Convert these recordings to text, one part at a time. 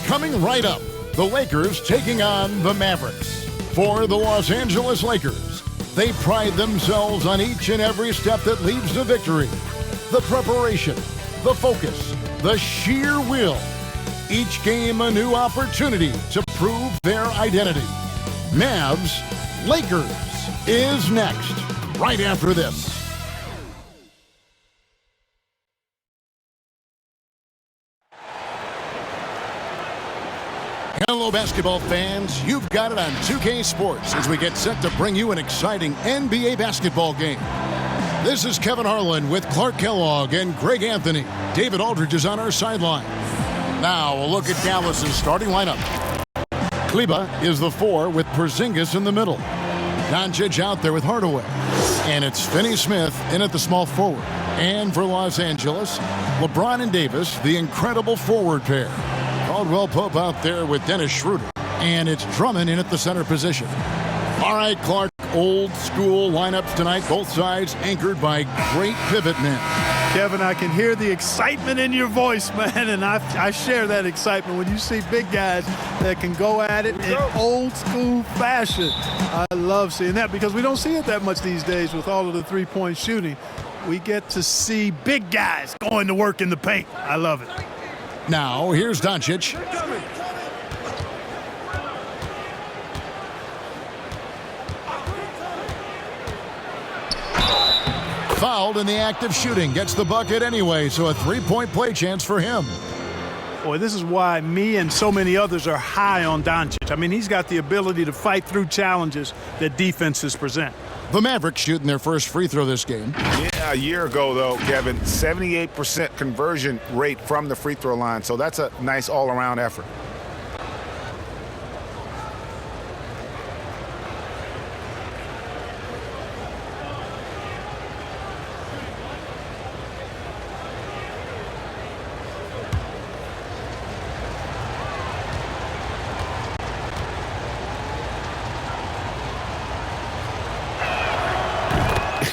Coming right up, the Lakers taking on the Mavericks. For the Los Angeles Lakers, they pride themselves on each and every step that leads to victory. The preparation, the focus, the sheer will. Each game a new opportunity to prove their identity. Mavs, Lakers is next, right after this. Hello, basketball fans. You've got it on 2K Sports as we get set to bring you an exciting NBA basketball game. This is Kevin Harlan with Clark Kellogg and Greg Anthony. David Aldridge is on our sideline. Now, a look at Dallas's starting lineup. Kleber is the 4 with Porzingis in the middle. Doncic out there with Hardaway. And it's Finney-Smith in at the small forward. And for Los Angeles, LeBron and Davis, the incredible forward pair. Caldwell Pope out there with Dennis Schroeder. And it's Drummond in at the center position. All right, Clark, old school lineups tonight, both sides anchored by great pivot men. Kevin, I can hear the excitement in your voice, man, and I share that excitement when you see big guys that can go at it in old school fashion. I love seeing that because we don't see it that much these days with all of the three-point shooting. We get to see big guys going to work in the paint. I love it. Now, here's Doncic. Fouled in the act of shooting. Gets the bucket anyway, so a three-point play chance for him. Boy, this is why me and so many others are high on Doncic. I mean, he's got the ability to fight through challenges that defenses present. The Mavericks shooting their first free throw this game. Yeah, a year ago, though, Kevin, 78% conversion rate from the free throw line. So that's a nice all-around effort.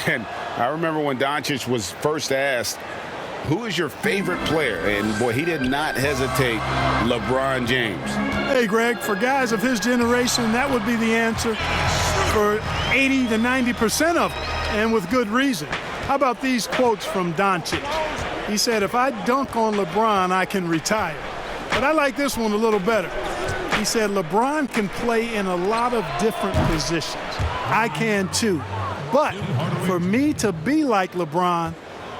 And I remember when Doncic was first asked, who is your favorite player? And, boy, he did not hesitate. LeBron James. Hey, Greg, for guys of his generation, that would be the answer for 80 to 90% of them, and with good reason. How about these quotes from Doncic? He said, if I dunk on LeBron, I can retire. But I like this one a little better. He said, LeBron can play in a lot of different positions. I can too. But for me to be like LeBron,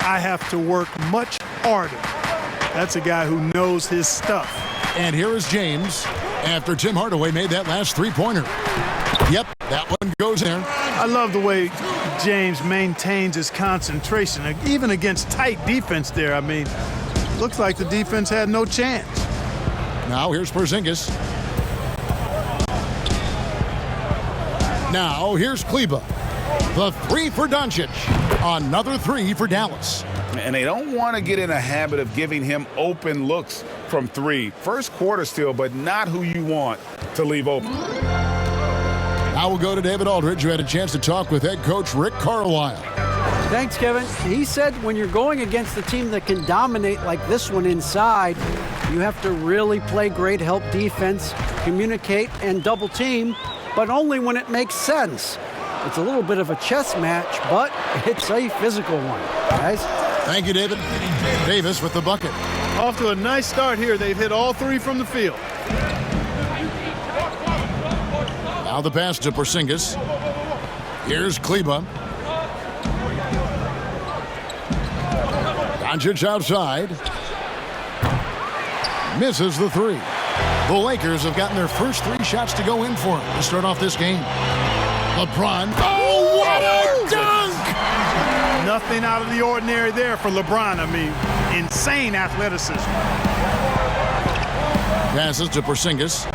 I have to work much harder. That's a guy who knows his stuff. And here is James after Tim Hardaway made that last three-pointer. Yep, that one goes there. I love the way James maintains his concentration, even against tight defense there. I mean, looks like the defense had no chance. Now here's Porzingis. Now here's Kleber. The three for Doncic. Another three for Dallas. And they don't want to get in a habit of giving him open looks from three. First quarter still, but not who you want to leave open. Now we'll go to David Aldridge, who had a chance to talk with head coach Rick Carlisle. Thanks, Kevin. He said when you're going against a team that can dominate like this one inside, you have to really play great help defense, communicate, and double team, but only when it makes sense. It's a little bit of a chess match, but it's a physical one, guys. Thank you, David. Davis with the bucket. Off to a nice start here. They've hit all three from the field. Now the pass to Porzingis. Here's Kleber. Doncic outside. Misses the three. The Lakers have gotten their first three shots to go in for him to start off this game. LeBron. Oh, what a dunk! Nothing out of the ordinary there for LeBron. I mean, insane athleticism. Passes to Porzingis.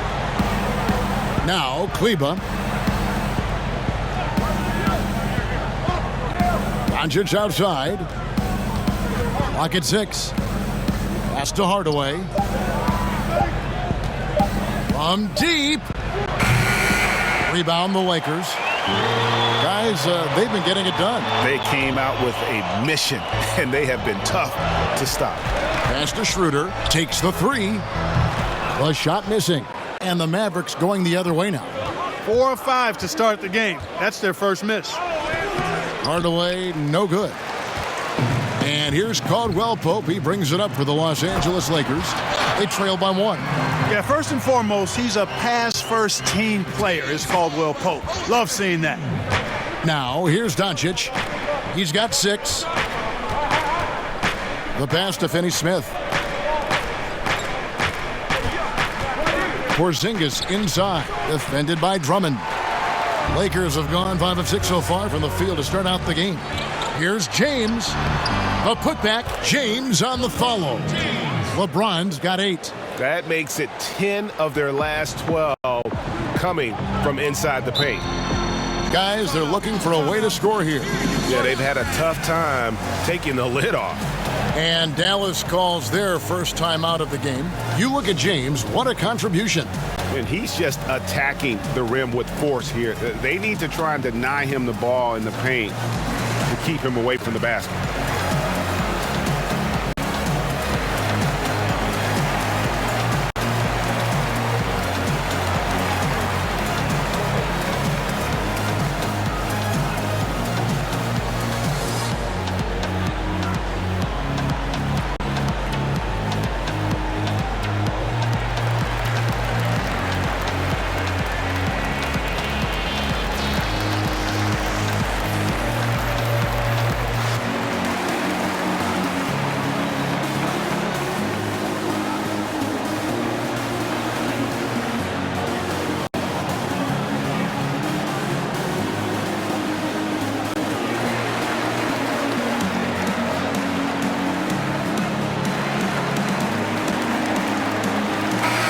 Now Kleber. Doncic outside. Clock at 6. Pass to Hardaway. From deep. Rebound the Lakers. Guys, they've been getting it done. They came out with a mission, and they have been tough to stop. Pass to Schroeder. Takes the three. The shot missing. And the Mavericks going the other way now. 4 of 5 to start the game. That's their first miss. Hardaway, no good. And here's Caldwell Pope. He brings it up for the Los Angeles Lakers. They trail by 1. Yeah, first and foremost, he's a pass-first team player, is Caldwell Pope. Love seeing that. Now, here's Doncic. He's got 6. The pass to Finney-Smith. Porzingis inside, defended by Drummond. Lakers have gone 5 of 6 so far from the field to start out the game. Here's James. A putback. James on the follow. LeBron's got 8. That makes it 10 of their last 12 coming from inside the paint. Guys, they're looking for a way to score here. Yeah, they've had a tough time taking the lid off. And Dallas calls their first time out of the game. You look at James, what a contribution. And he's just attacking the rim with force here. They need to try and deny him the ball in the paint to keep him away from the basket.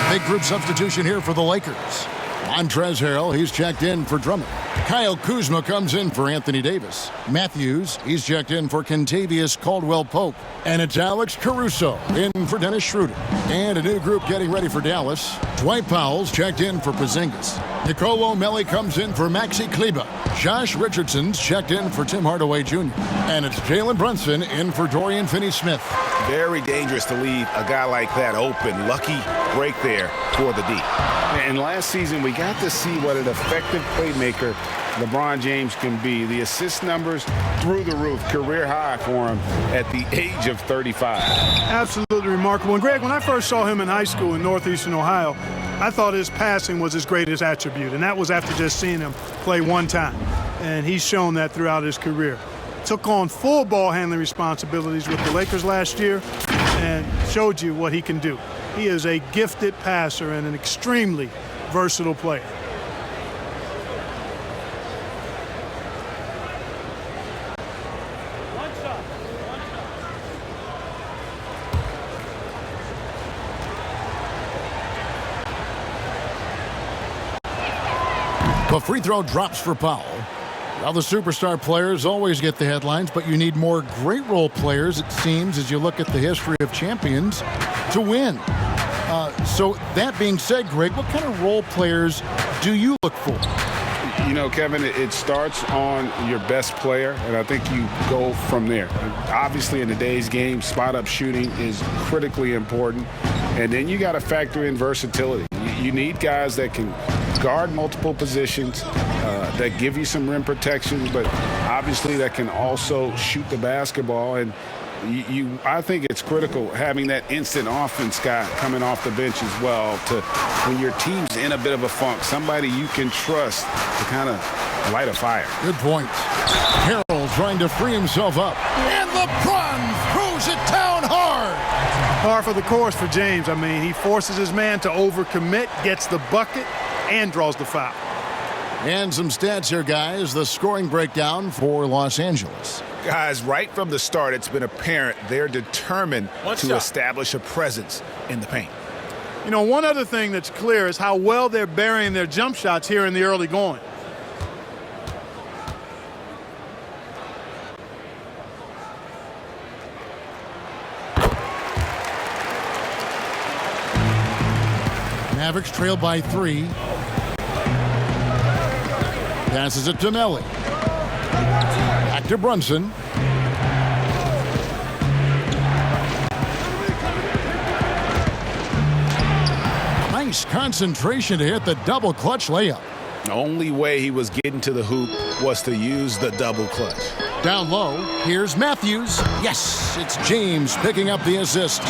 Big group substitution here for the Lakers. Montrezl Harrell, he's checked in for Drummond. Kyle Kuzma comes in for Anthony Davis. Matthews, he's checked in for Kentavious Caldwell-Pope. And it's Alex Caruso in for Dennis Schroeder. And a new group getting ready for Dallas. Dwight Powell's checked in for Porzingis. Nicolo Melli comes in for Maxi Kleber. Josh Richardson's checked in for Tim Hardaway Jr. And it's Jalen Brunson in for Dorian Finney-Smith. Very dangerous to leave a guy like that open. Lucky break there for the D. And last season, we got to see what an effective playmaker LeBron James can be. The assist numbers through the roof, career high for him at the age of 35. Absolutely remarkable. And Greg, when I first saw him in high school in northeastern Ohio, I thought his passing was his greatest attribute, and that was after just seeing him play one time. And he's shown that throughout his career. Took on full ball handling responsibilities with the Lakers last year and showed you what he can do. He is a gifted passer and an extremely versatile player. The free throw drops for Powell. Now, the superstar players always get the headlines, but you need more great role players, it seems, as you look at the history of champions, to win. So that being said, Greg, what kind of role players do you look for? You know, Kevin, it starts on your best player, and I think you go from there. Obviously, in today's game, spot-up shooting is critically important, and then you got to factor in versatility. You need guys that can guard multiple positions, that give you some rim protection, but obviously that can also shoot the basketball. And I think it's critical having that instant offense guy coming off the bench as well, to when your team's in a bit of a funk, somebody you can trust to kind of light a fire. Good point. Harrell trying to free himself up. And LeBron throws it down hard. Par for the course for James. I mean, he forces his man to overcommit, gets the bucket, and draws the foul. And some stats here, guys. The scoring breakdown for Los Angeles. Guys, right from the start, it's been apparent they're determined to establish a presence in the paint. You know, one other thing that's clear is how well they're burying their jump shots here in the early going. Mavericks trail by 3. Passes it to Melli. Back to Brunson. Nice concentration to hit the double clutch layup. The only way he was getting to the hoop was to use the double clutch. Down low, here's Matthews. Yes, it's James picking up the assist.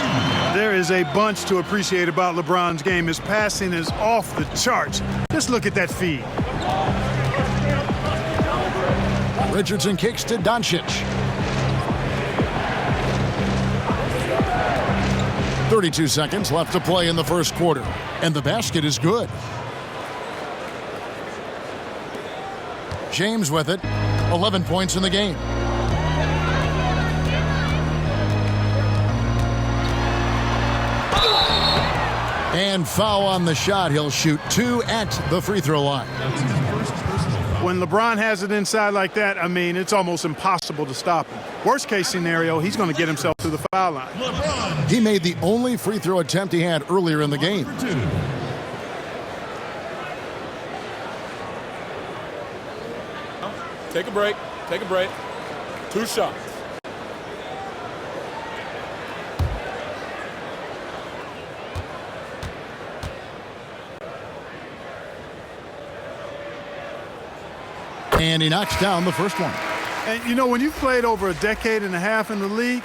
There is a bunch to appreciate about LeBron's game. His passing is off the charts. Just look at that feed. Richardson kicks to Doncic. 32 seconds left to play in the first quarter, and the basket is good. James with it, 11 points in the game. And foul on the shot. He'll shoot 2 at the free throw line. When LeBron has it inside like that, I mean, it's almost impossible to stop him. Worst case scenario, he's going to get himself to the foul line. He made the only free throw attempt he had earlier in the game. Take a break. Take a break. 2 shots. And he knocks down the first one. And, you know, when you've played over a decade and a half in the league,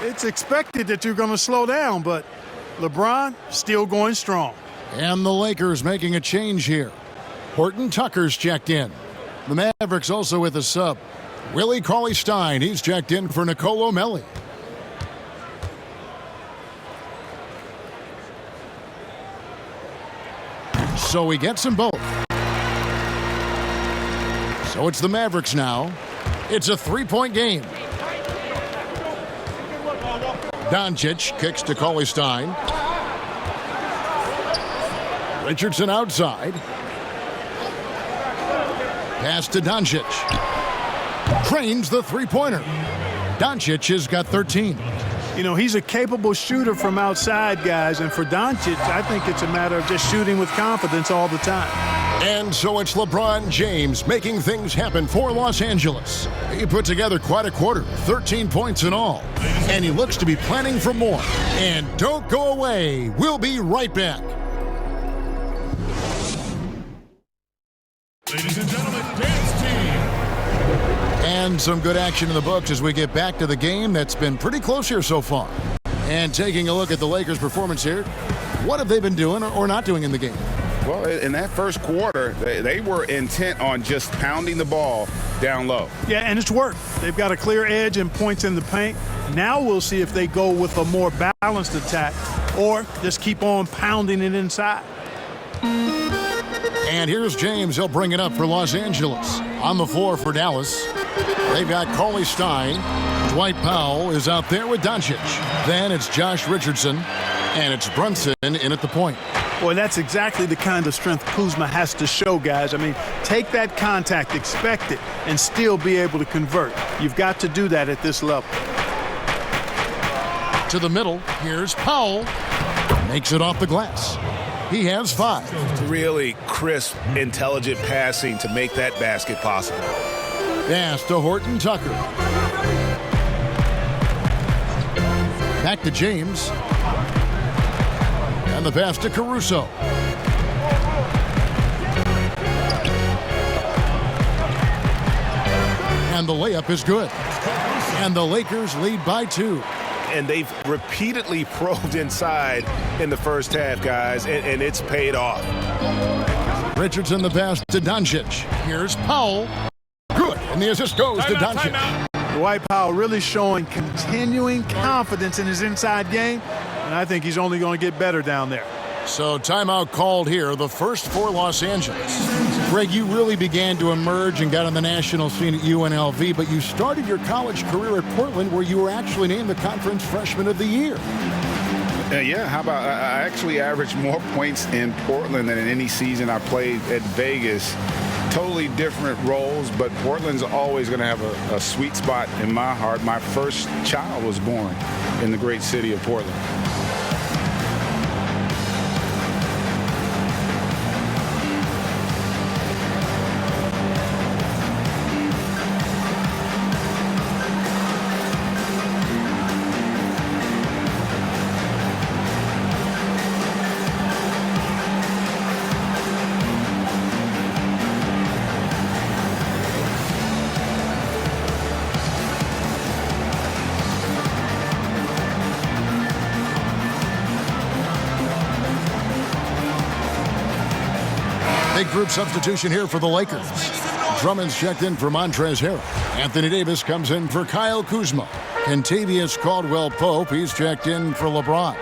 it's expected that you're going to slow down, but LeBron still going strong. And the Lakers making a change here. Horton Tucker's checked in. The Mavericks also with a sub. Willie Cauley-Stein, he's checked in for Nicolo Melli. So he gets them both. So it's the Mavericks now. It's a 3-point game. Doncic kicks to Cauley-Stein. Richardson outside. Pass to Doncic. Trains the three-pointer. Doncic has got 13. You know, he's a capable shooter from outside, guys, and for Doncic, I think it's a matter of just shooting with confidence all the time. And so it's LeBron James making things happen for Los Angeles. He put together quite a quarter, 13 points in all. And he looks to be planning for more. And don't go away. We'll be right back. Ladies and gentlemen, dance team. And some good action in the books as we get back to the game that's been pretty close here so far. And taking a look at the Lakers' performance here, what have they been doing or not doing in the game? Well, in that first quarter, they were intent on just pounding the ball down low. Yeah, and it's worked. They've got a clear edge and points in the paint. Now we'll see if they go with a more balanced attack or just keep on pounding it inside. And here's James. He'll bring it up for Los Angeles. On the floor for Dallas, they've got Cauley-Stein. Dwight Powell is out there with Doncic. Then it's Josh Richardson, and it's Brunson in at the point. Boy, that's exactly the kind of strength Kuzma has to show, guys. I mean, take that contact, expect it, and still be able to convert. You've got to do that at this level. To the middle, here's Powell. Makes it off the glass. He has 5. Really crisp, intelligent passing to make that basket possible. Pass to Horton Tucker. Back to James. And the pass to Caruso. And the layup is good. And the Lakers lead by 2. And they've repeatedly probed inside in the first half, guys, and it's paid off. Richardson the pass to Doncic. Here's Powell. Good. And the assist goes to Doncic. Dwight Powell really showing continuing confidence in his inside game, and I think he's only going to get better down there. So timeout called here, the first for Los Angeles. Greg, you really began to emerge and got on the national scene at UNLV, but you started your college career at Portland where you were actually named the Conference Freshman of the Year. Yeah, how about I actually averaged more points in Portland than in any season I played at Vegas. Totally different roles, but Portland's always going to have a sweet spot in my heart. My first child was born in the great city of Portland. Late group substitution here for the Lakers. Drummond's checked in for Montrezl Harrell. Anthony Davis comes in for Kyle Kuzma. Kentavious Caldwell-Pope, he's checked in for LeBron.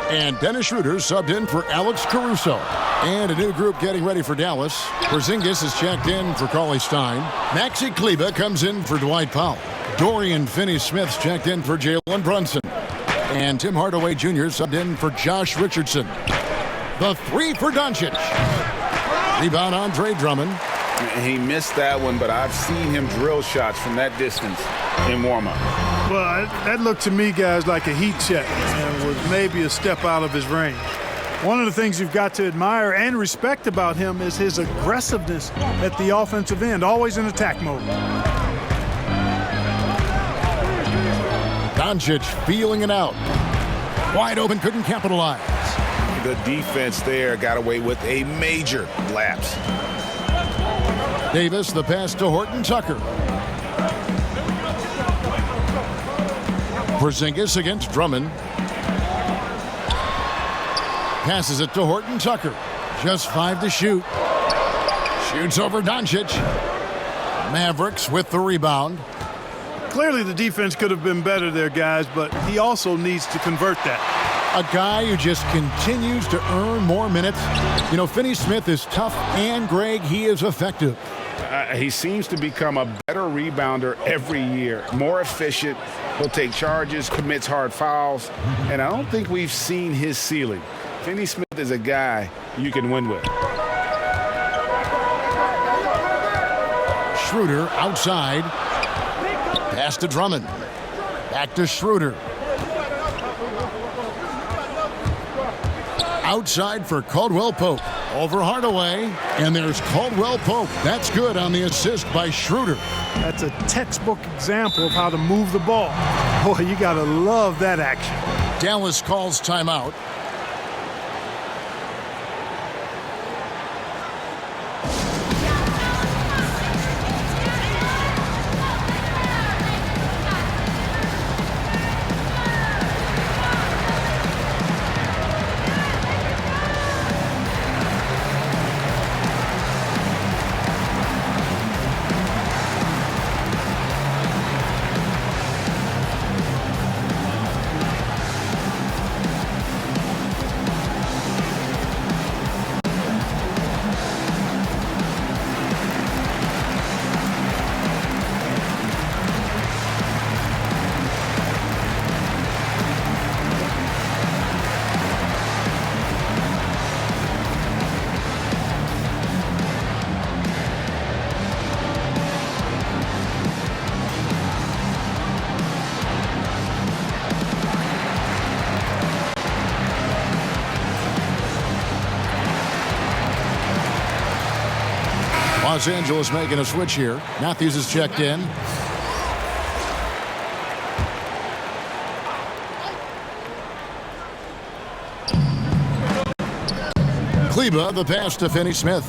And Dennis Schroeder subbed in for Alex Caruso. And a new group getting ready for Dallas. Porzingis is checked in for Cauley-Stein. Maxi Kleber comes in for Dwight Powell. Dorian Finney-Smith's checked in for Jalen Brunson. And Tim Hardaway Jr. subbed in for Josh Richardson. The three for Doncic. Rebound Andre Drummond. He missed that one, but I've seen him drill shots from that distance in warm-up. Well, that looked to me, guys, like a heat check and was maybe a step out of his range. One of the things you've got to admire and respect about him is his aggressiveness at the offensive end, always in attack mode. Doncic feeling it out. Wide open, couldn't capitalize. The defense there got away with a major lapse. Davis, the pass to Horton Tucker. Porzingis against Drummond. Passes it to Horton Tucker. Just 5 to shoot. Shoots over Doncic. Mavericks with the rebound. Clearly the defense could have been better there, guys, but he also needs to convert that. A guy who just continues to earn more minutes. You know, Finney-Smith is tough, and Greg, he is effective. He seems to become a better rebounder every year, more efficient. He'll take charges, commits hard fouls, and I don't think we've seen his ceiling. Finney-Smith is a guy you can win with. Schroeder outside. Pass to Drummond. Back to Schroeder. Outside for Caldwell-Pope. Over Hardaway. And there's Caldwell-Pope. That's good on the assist by Schroeder. That's a textbook example of how to move the ball. Boy, you got to love that action. Dallas calls timeout. Los Angeles making a switch here. Matthews is checked in. Kleber, the pass to Finney-Smith.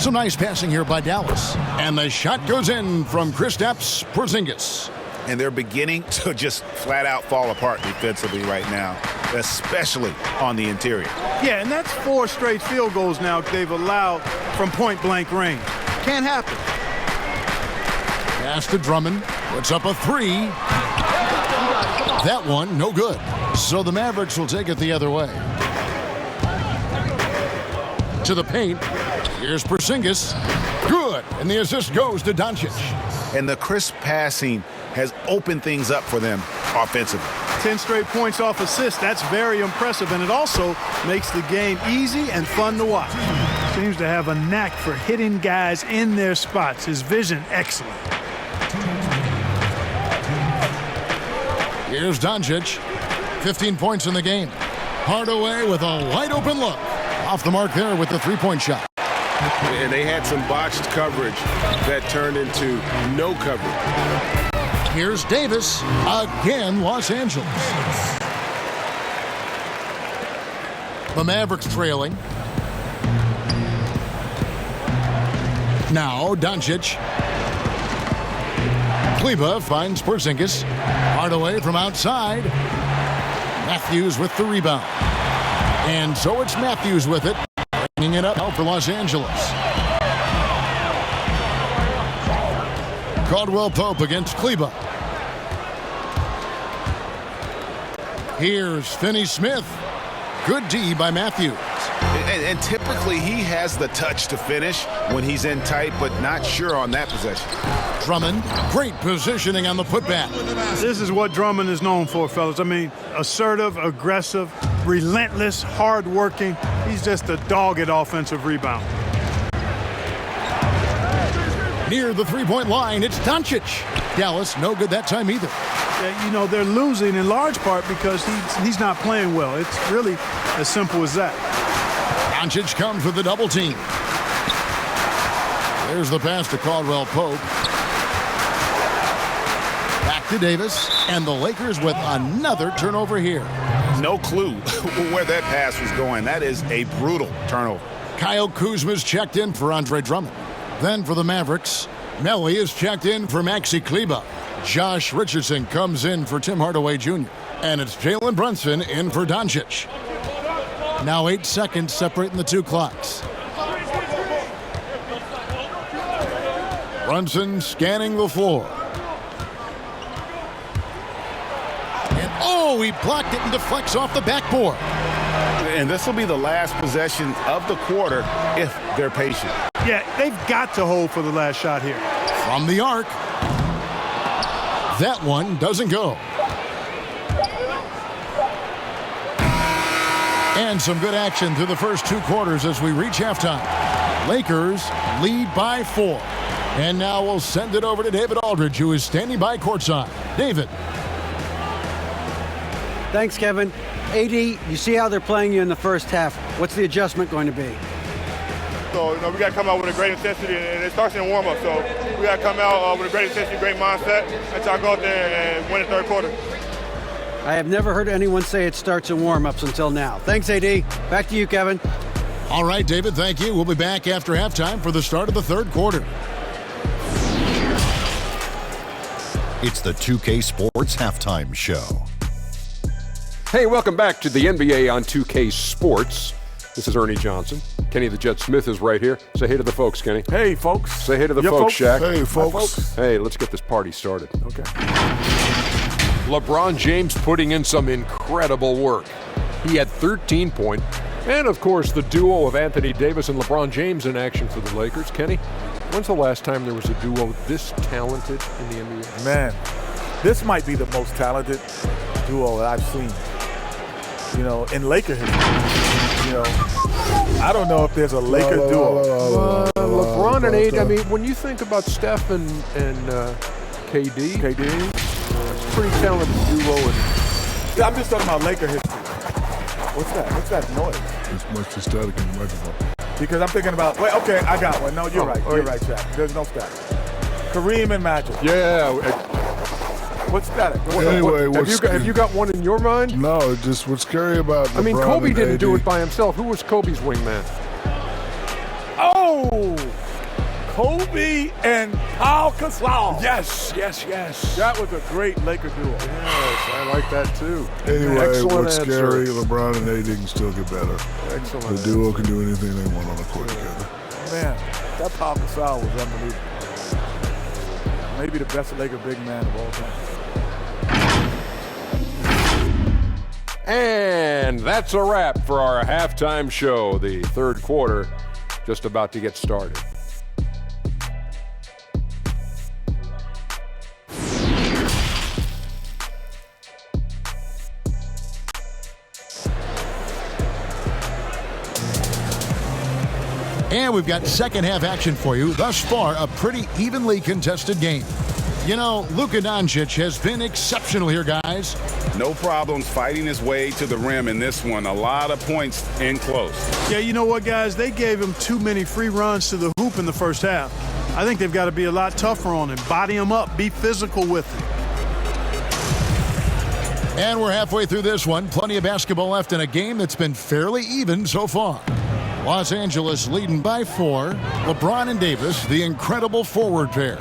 Some nice passing here by Dallas. And the shot goes in from Kristaps Porzingis. And they're beginning to just flat out fall apart defensively right now, especially on the interior. Yeah, and that's 4 straight field goals now they've allowed from point-blank range. Can't happen. Pass to Drummond. Puts up a 3. That one, no good. So the Mavericks will take it the other way. To the paint. Here's Porzingis. Good. And the assist goes to Doncic. And the crisp passing has opened things up for them offensively. 10 straight points off assists. That's very impressive, and it also makes the game easy and fun to watch. Seems to have a knack for hitting guys in their spots. His vision, excellent. Here's Doncic. 15 points in the game. Hardaway with a wide open look. Off the mark there with the three-point shot. And they had some botched coverage that turned into no coverage. Here's Davis. Again, Los Angeles. The Mavericks trailing. Now Doncic. Kleber finds Porzingis. Hardaway from outside. Matthews with the rebound. And so it's Matthews with it. Bringing it up now for Los Angeles. Caldwell Pope against Kleba. Here's Finney Smith. Good D by Matthews. And typically he has the touch to finish when he's in tight, but not sure on that possession. Drummond, great positioning on the putback. This is what Drummond is known for, fellas. I mean, assertive, aggressive, relentless, hard-working. He's just a dogged offensive rebound. Near the three-point line, it's Doncic. Dallas, no good that time either. You know, they're losing in large part because he's not playing well. It's really as simple as that. Doncic comes with the double team. There's the pass to Caldwell Pope. Back to Davis, and the Lakers with another turnover here. No clue where that pass was going. That is a brutal turnover. Kyle Kuzma's checked in for Andre Drummond. Then for the Mavericks, Melly is checked in for Maxi Kleba. Josh Richardson comes in for Tim Hardaway Jr. And it's Jalen Brunson in for Doncic. Now 8 seconds separating the two clocks. Brunson scanning the floor. And oh, he blocked it and deflects off the backboard. And this will be the last possession of the quarter if they're patient. Yeah, they've got to hold for the last shot here. From the arc. That one doesn't go. And some good action through the first 2 quarters as we reach halftime. Lakers lead by 4. And now we'll send it over to David Aldridge, who is standing by courtside. David. Thanks, Kevin. AD, you see how they're playing you in the first half. What's the adjustment going to be? So, we got to come out with a great intensity, and it starts in warm-up. So we got to come out with a great intensity, great mindset, and try to go out there and win the third quarter. I have never heard anyone say it starts in warm-ups until now. Thanks, AD. Back to you, Kevin. All right, David, thank you. We'll be back after halftime for the start of the third quarter. It's the 2K Sports Halftime Show. Hey, welcome back to the NBA on 2K Sports. This is Ernie Johnson. Kenny the Jet Smith is right here. Say hey to the folks, Kenny. Hey, folks. Say hey to the folks, Shaq. Hey, folks. Hey, let's get this party started. Okay. LeBron James putting in some incredible work. He had 13 points. And, of course, the duo of Anthony Davis and LeBron James in action for the Lakers. Kenny, when's the last time there was a duo this talented in the NBA? Man, this might be the most talented duo that I've seen, in Laker history. I don't know if there's a Laker duo. LeBron and AD, I mean, when you think about Steph and KD, that's a pretty talented duo. Yeah, I'm just talking about Laker history. What's that? What's that noise? It's much the static in the microphone. Because I'm thinking about, okay, I got one. No, you're right. You're right, Shaq. There's no static. Kareem and Magic. Yeah. What's static? Anyway, have you got one in your mind? No, just what's scary about LeBron, I mean, Kobe didn't AD. do it by himself. Who was Kobe's wingman? Oh! Kobe and Pau Gasol. Yes. That was a great Laker duo. Yes, I like that too. Anyway, excellent what's answer. scary, LeBron and AD can still get better. Excellent. The duo can do anything they want on the court together. Man, that Pau Gasol was unbelievable. Maybe the best Laker big man of all time. And that's a wrap for our halftime show. The third quarter just about to get started. And we've got second half action for you. Thus far, a pretty evenly contested game. Luka Doncic has been exceptional here, guys. No problems fighting his way to the rim in this one. A lot of points in close. Yeah, you know what, guys? They gave him too many free runs to the hoop in the first half. I think they've got to be a lot tougher on him. Body him up. Be physical with him. And we're halfway through this one. Plenty of basketball left in a game that's been fairly even so far. Los Angeles leading by 4. LeBron and Davis, the incredible forward pair.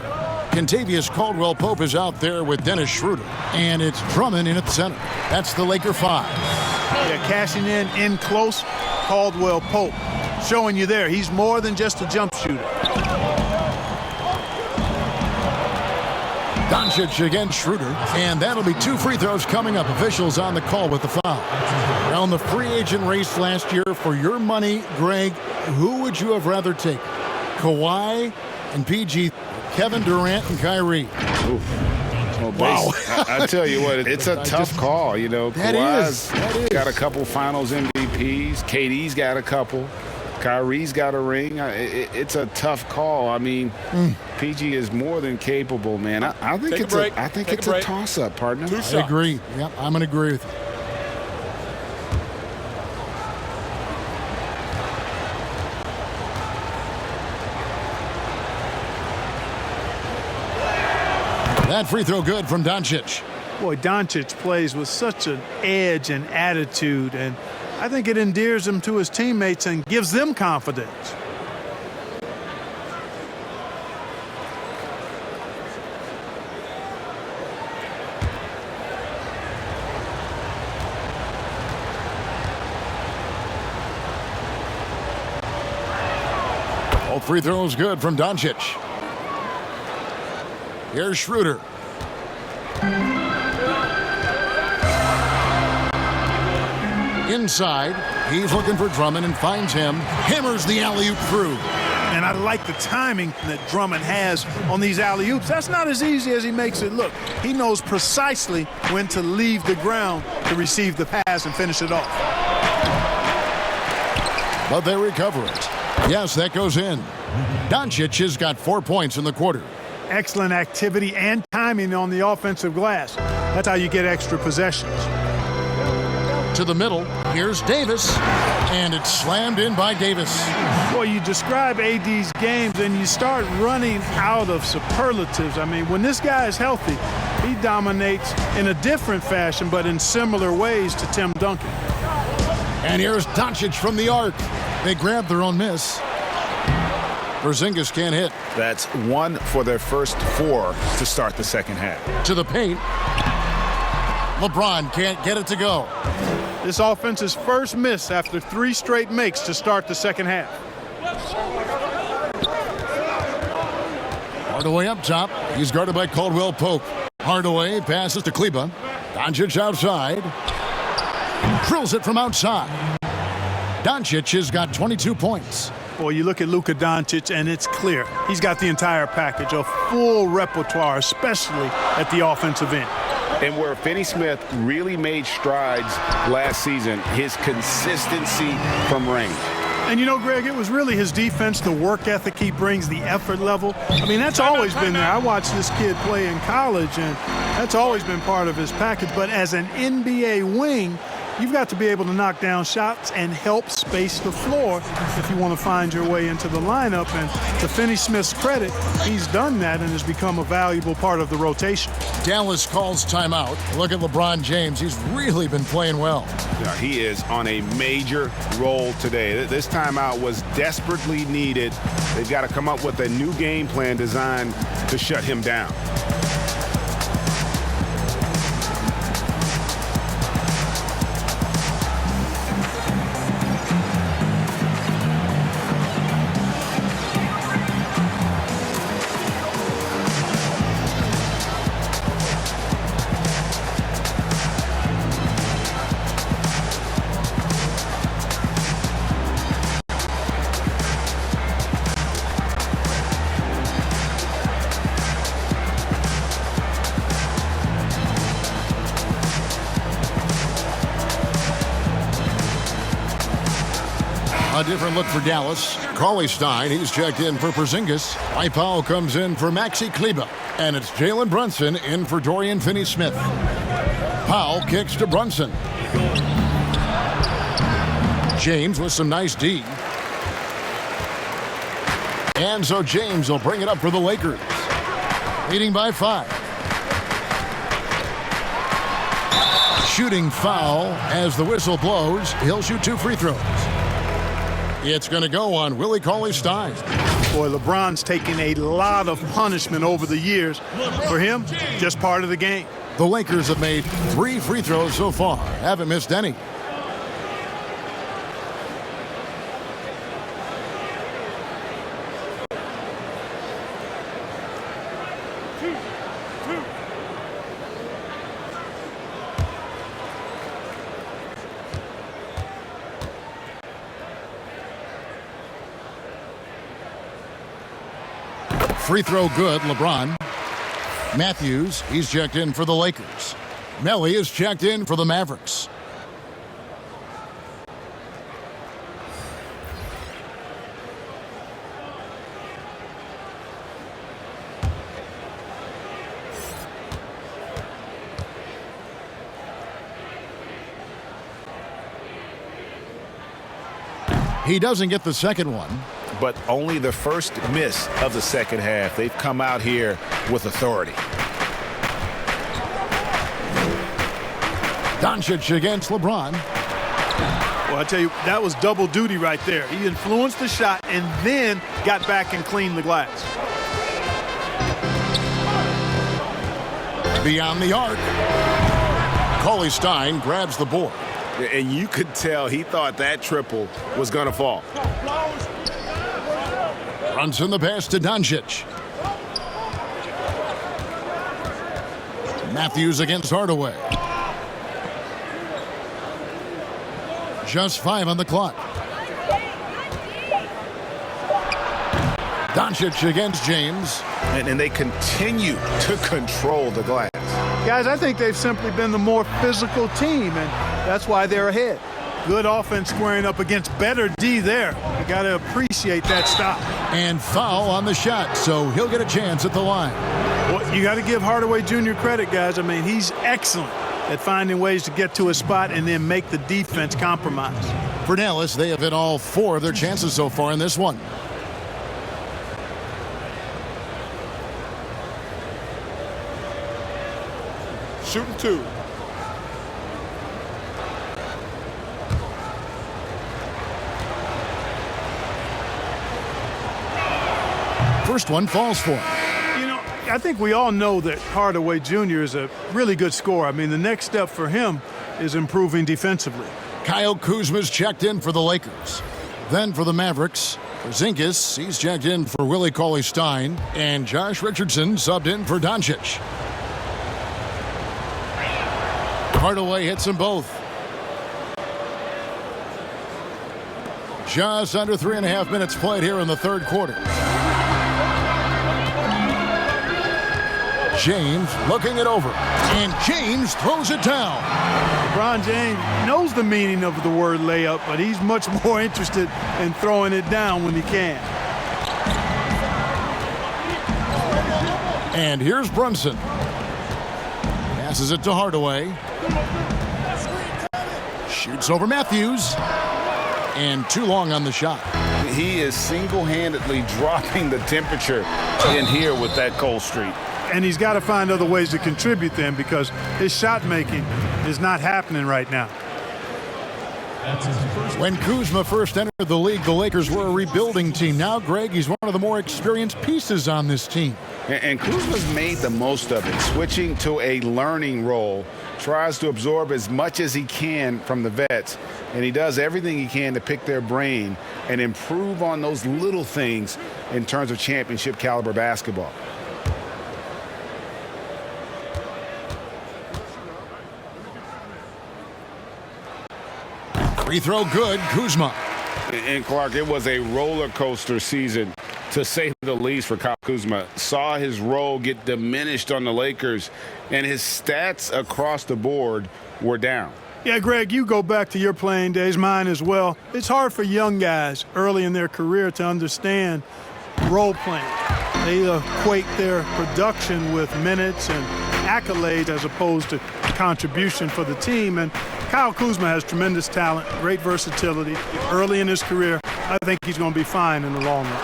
Kentavious Caldwell-Pope is out there with Dennis Schroeder. And it's Drummond in at the center. That's the Laker 5. Yeah, cashing in close, Caldwell-Pope. showing you there. He's more than just a jump shooter. Doncic against Schroeder, and that'll be 2 free throws coming up. Officials on the call with the foul. Around the free agent race last year, for your money, Greg, who would you have rather taken? Kawhi and PG, Kevin Durant and Kyrie. Oof. Well, wow. I tell you what, it's a tough call. You know, Kawhi's got a couple finals MVPs. KD's got a couple. Kyrie's got a ring. It's a tough call. I mean, PG is more than capable, man. I think it's a toss-up, partner. I agree. Yep, I'm going to agree with you. That free throw good from Doncic. Boy, Doncic plays with such an edge and attitude, and I think it endears him to his teammates and gives them confidence. All free throws good from Doncic. Here's Schroeder. Inside, he's looking for Drummond and finds him. Hammers the alley-oop through. And I like the timing that Drummond has on these alley-oops. That's not as easy as he makes it look. He knows precisely when to leave the ground to receive the pass and finish it off. But they recover it. Yes, that goes in. Doncic has got 4 points in the quarter. Excellent activity and timing on the offensive glass. That's how you get extra possessions. To the middle, here's Davis, and it's slammed in by Davis. Boy, you describe AD's games and you start running out of superlatives. I mean, when this guy is healthy, he dominates in a different fashion, but in similar ways to Tim Duncan. And here's Doncic from the arc. They grab their own miss. Porzingis can't hit. That's 1 for their first 4 to start the second half. To the paint. LeBron can't get it to go. This offense's first miss after 3 straight makes to start the second half. Hardaway up top. He's guarded by Caldwell Pope. Hardaway passes to Kleba. Doncic outside. Drills it from outside. Doncic has got 22 points. Boy, you look at Luka Doncic, and it's clear. He's got the entire package, a full repertoire, especially at the offensive end. And where Finney-Smith really made strides last season, his consistency from range. And you know, Greg, it was really his defense, the work ethic he brings, the effort level. I mean, that's always been there. I watched this kid play in college, and that's always been part of his package. But as an NBA wing, you've got to be able to knock down shots and help space the floor if you want to find your way into the lineup. And to Finney-Smith's credit, he's done that and has become a valuable part of the rotation. Dallas calls timeout. Look at LeBron James. He's really been playing well. Yeah, he is on a major roll today. This timeout was desperately needed. They've got to come up with a new game plan designed to shut him down. A different look for Dallas. Cauley-Stein, he's checked in for Porzingis. Mike Powell comes in for Maxi Kleba. And it's Jalen Brunson in for Dorian Finney-Smith. Powell kicks to Brunson. James with some nice D. And so James will bring it up for the Lakers. Leading by 5. Shooting foul as the whistle blows. He'll shoot 2 free throws. It's going to go on Willie Cauley-Stein. Boy, LeBron's taken a lot of punishment over the years. For him, just part of the game. The Lakers have made 3 free throws so far. Haven't missed any. Free throw good, LeBron. Matthews, he's checked in for the Lakers. Melly is checked in for the Mavericks. He doesn't get the second one. But only the first miss of the second half. They've come out here with authority. Doncic against LeBron. Well, I tell you, that was double duty right there. He influenced the shot and then got back and cleaned the glass. Beyond the arc. Cauley Stein grabs the board. And you could tell he thought that triple was going to fall. Runs in the pass to Doncic. Matthews against Hardaway. Just 5 on the clock. Doncic against James. And they continue to control the glass. Guys, I think they've simply been the more physical team, and that's why they're ahead. Good offense squaring up against better D there. You got to appreciate that stop. And foul on the shot, so he'll get a chance at the line. Well, you got to give Hardaway Jr. credit, guys. I mean, he's excellent at finding ways to get to his spot and then make the defense compromise. For Dallas, they have hit all 4 of their chances so far in this one. Shooting 2. First one falls for him. You know, I think we all know that Hardaway Jr. is a really good scorer. I mean, the next step for him is improving defensively. Kyle Kuzma's checked in for the Lakers. Then for the Mavericks, Porzingis, he's checked in for Willie Cauley-Stein. And Josh Richardson subbed in for Doncic. Hardaway hits them both. Just under 3.5 minutes played here in the third quarter. James looking it over. And James throws it down. LeBron James knows the meaning of the word layup, but he's much more interested in throwing it down when he can. And here's Brunson. Passes it to Hardaway. Shoots over Matthews. And too long on the shot. He is single-handedly dropping the temperature in here with that cold streak. And he's got to find other ways to contribute then, because his shot making is not happening right now. When Kuzma first entered the league, the Lakers were a rebuilding team. Now, Greg, he's one of the more experienced pieces on this team. And Kuzma's made the most of it, switching to a learning role, tries to absorb as much as he can from the vets, and he does everything he can to pick their brain and improve on those little things in terms of championship caliber basketball. Free throw good, Kuzma. And Clark, it was a roller coaster season, to say the least, for Kyle Kuzma. Saw his role get diminished on the Lakers, and his stats across the board were down. Yeah, Greg, you go back to your playing days, mine as well. It's hard for young guys early in their career to understand role playing. They equate their production with minutes and accolades as opposed to contribution for the team. And Kyle Kuzma has tremendous talent, great versatility. Early in his career, I think he's going to be fine in the long run.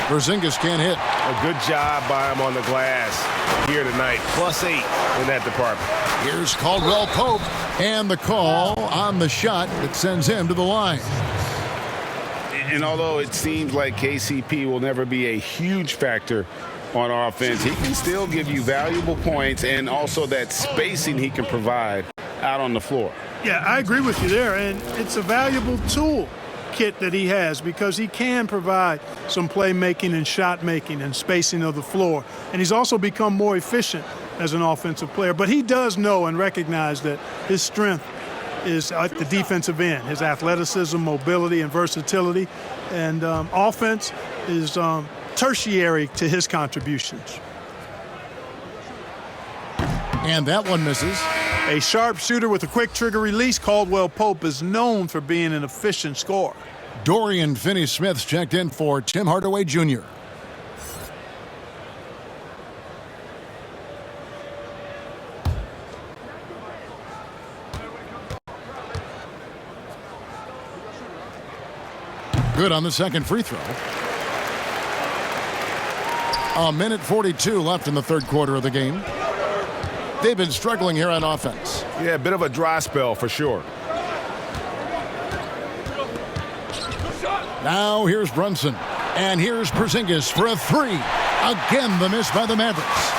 Porzingis can't hit. A good job by him on the glass here tonight. +8 in that department. Here's Caldwell Pope, and the call on the shot that sends him to the line. And although it seems like KCP will never be a huge factor on offense, he can still give you valuable points and also that spacing he can provide out on the floor. Yeah, I agree with you there, and it's a valuable tool kit that he has, because he can provide some playmaking and shot making and spacing of the floor. And he's also become more efficient as an offensive player. But he does know and recognize that his strength is at the defensive end, his athleticism, mobility, and versatility. And offense is tertiary to his contributions. And that one misses. A sharp shooter with a quick trigger release, Caldwell Pope is known for being an efficient scorer. Dorian Finney-Smith's checked in for Tim Hardaway Jr. Good on the second free throw. A minute 42 left in the third quarter of the game. They've been struggling here on offense. Yeah, a bit of a dry spell for sure. Now here's Brunson. And here's Porzingis for a three. Again, the miss by the Mavericks.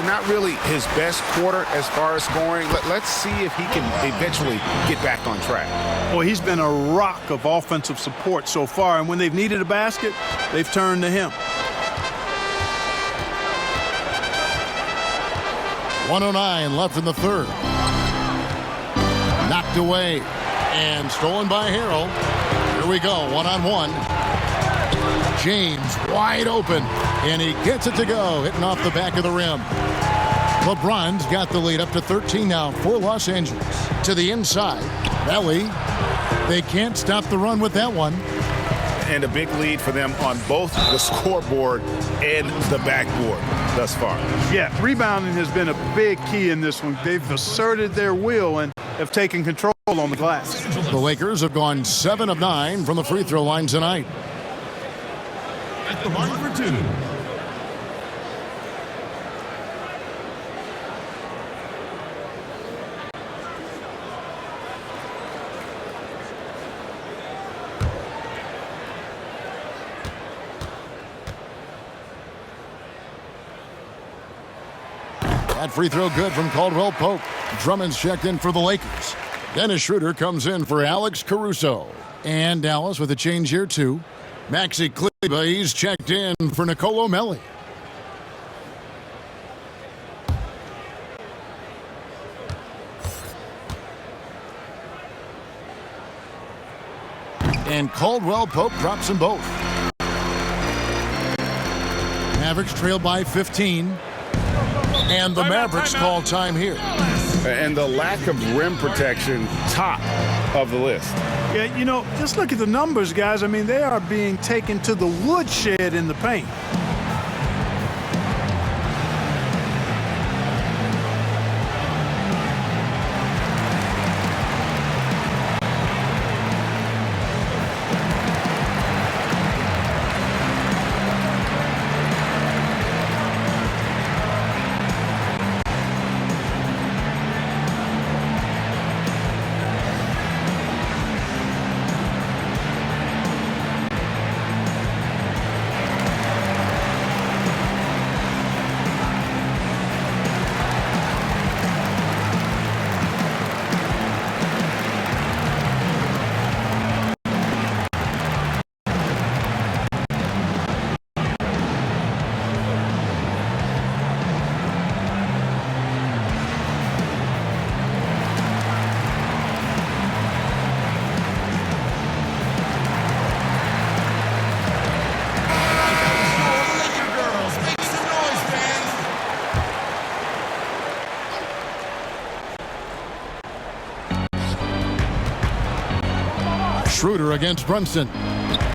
Not really his best quarter as far as scoring. Let's see if he can eventually get back on track. Well, he's been a rock of offensive support so far, and when they've needed a basket, they've turned to him. 1:09 left in the third. Knocked away and stolen by Harrell. Here we go, one-on-one. James wide open, and he gets it to go, hitting off the back of the rim. LeBron's got the lead up to 13 now for Los Angeles. To the inside, Belly. They can't stop the run with that one. And a big lead for them on both the scoreboard and the backboard thus far. Yeah, rebounding has been a big key in this one. They've asserted their will and have taken control on the glass. The Lakers have gone 7 of 9 from the free throw line tonight. At the line for two. That free throw good from Caldwell Pope. Drummond's checked in for the Lakers. Dennis Schroeder comes in for Alex Caruso. And Dallas with a change here too. Maxi Kleber, he's checked in for Nicolo Melli. And Caldwell Pope drops them both. Mavericks trail by 15. And the Mavericks call time here. And the lack of rim protection, top of the list. Yeah, you know, just look at the numbers, guys. I mean, they are being taken to the woodshed in the paint. Schroeder against Brunson.